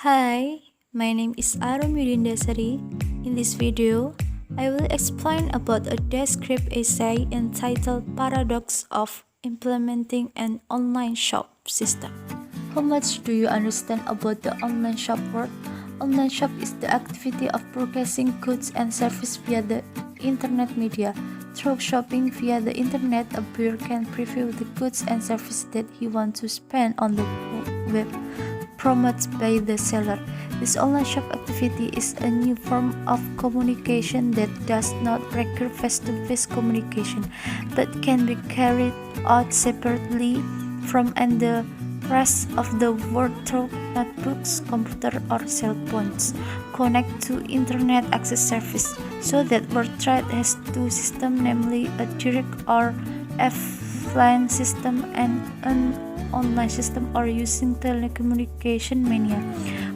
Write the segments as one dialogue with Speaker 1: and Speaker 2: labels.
Speaker 1: Hi, my name is Arum Desari. In this video, I will explain about a Descript essay entitled Paradox of Implementing an Online Shop System. How much do you understand about the online shop world? Online shop is the activity of purchasing goods and services via the internet media. Through shopping via the internet, a buyer can preview the goods and services that he wants to spend on the web promoted by the seller. This online shop activity is a new form of communication that does not require face-to-face communication, but can be carried out separately from and the rest of the world through notebooks, computer, or cell phones. Connect to internet access service, so that World Trade has two systems, namely a direct or offline system and an online system or using telecommunication mania.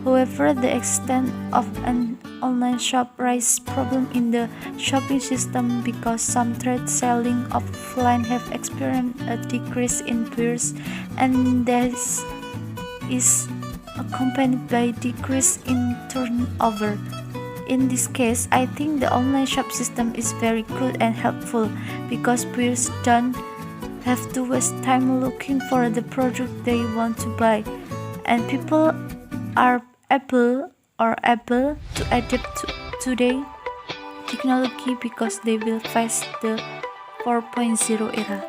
Speaker 1: However, the extent of an online shop raises problems in the shopping system because some trade selling offline have experienced a decrease in buyers, and this is accompanied by decrease in turnover. In this case, I think the online shop system is very good and helpful because buyers don't have to waste time looking for the product they want to buy, and people are able to adapt to today technology because they will face the 4.0 era.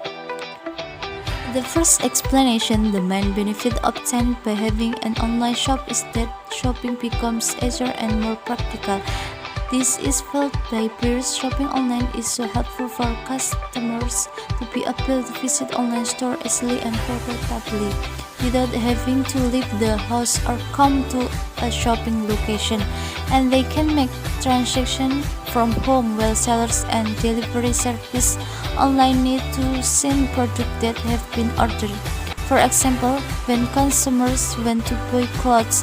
Speaker 1: The first explanation, the main benefit obtained by having an online shop is that shopping becomes easier and more practical. This is felt by buyers. Shopping online is so helpful for customers to be able to visit online store easily and comfortably without having to leave the house or come to a shopping location, and they can make transactions from home while sellers and delivery service online need to send products that have been ordered. For example, when consumers want to buy clothes,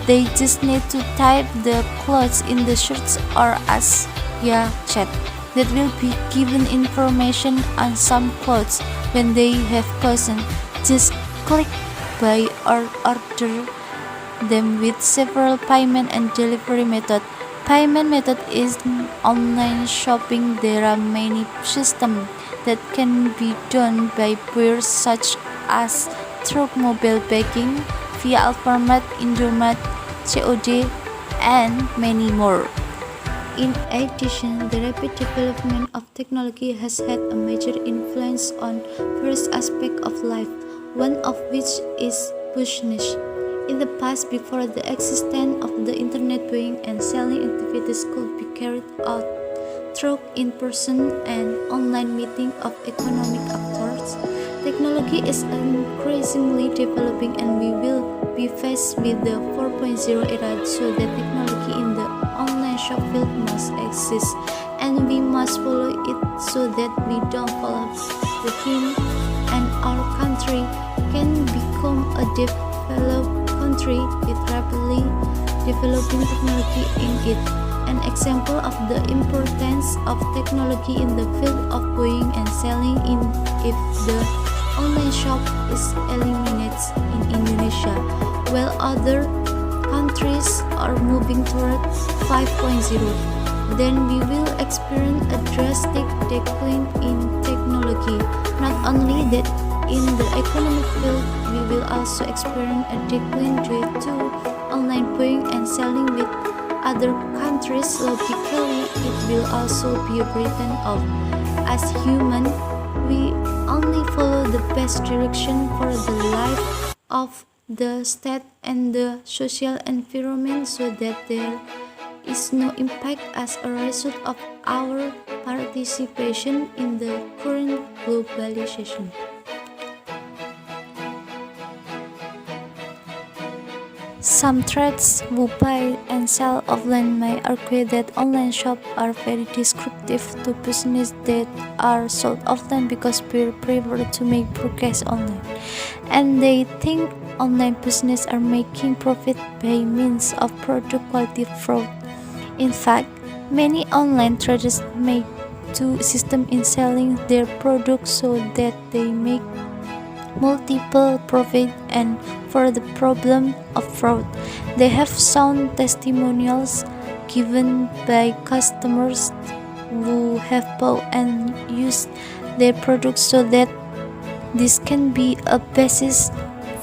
Speaker 1: they just need to type the clothes in the search or ask via chat. That will be given information on some clothes when they have chosen. Just click buy or order them with several payment and delivery method. Payment method is online shopping. There are many systems that can be done by buyers, such as through mobile banking, via Alfamart, Indomaret, COD, and many more. In addition, the rapid development of technology has had a major influence on various aspects of life, one of which is business. In the past, before the existence of the internet, buying and selling activities could be carried out through in-person and online meeting of economic actors. Technology is increasingly developing, and we will be faced with the 4.0 era, so that technology in the online shop field must exist, and we must follow it so that we don't fall behind and our country can become a developed country with rapidly developing technology in it. An example of the importance of technology in the field of buying and selling in if the online shop is eliminated in Indonesia, while other countries are moving toward 5.0, then we will experience a drastic decline in technology. Not only that, in the economic field, we will also experience a decline due to online buying and selling with other countries. Logically, it will also be written off. As human, we only follow the best direction for the life of the state and the social environment, so that there is no impact as a result of our participation in the current globalization. Some traders who buy and sell offline may argue that online shops are very disruptive to businesses that are sold offline because people prefer to make purchases online, and they think online businesses are making profit by means of product quality fraud. In fact, many online traders make two systems in selling their products so that they make multiple profit, and for the problem of fraud. They have sound testimonials given by customers who have bought and used their products, so that this can be a basis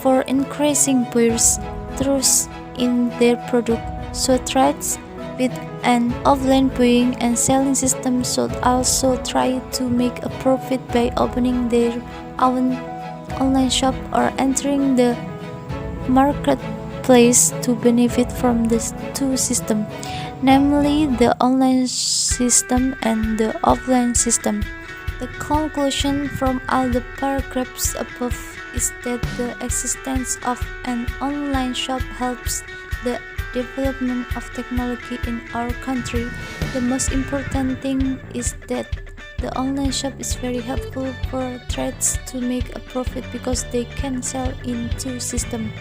Speaker 1: for increasing buyers' trust in their product. So threats with an offline buying and selling system should also try to make a profit by opening their own online shop or entering the marketplace to benefit from the two systems, namely the online system and the offline system. The conclusion from all the paragraphs above is that the existence of an online shop helps the development of technology in our country. The most important thing is that the online shop is very helpful for traders to make a profit because they can sell in two systems,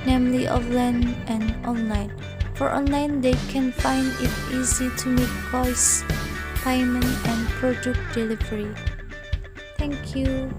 Speaker 1: namely offline and online. For online, they can find it easy to make choice, payment, and product delivery. Thank you.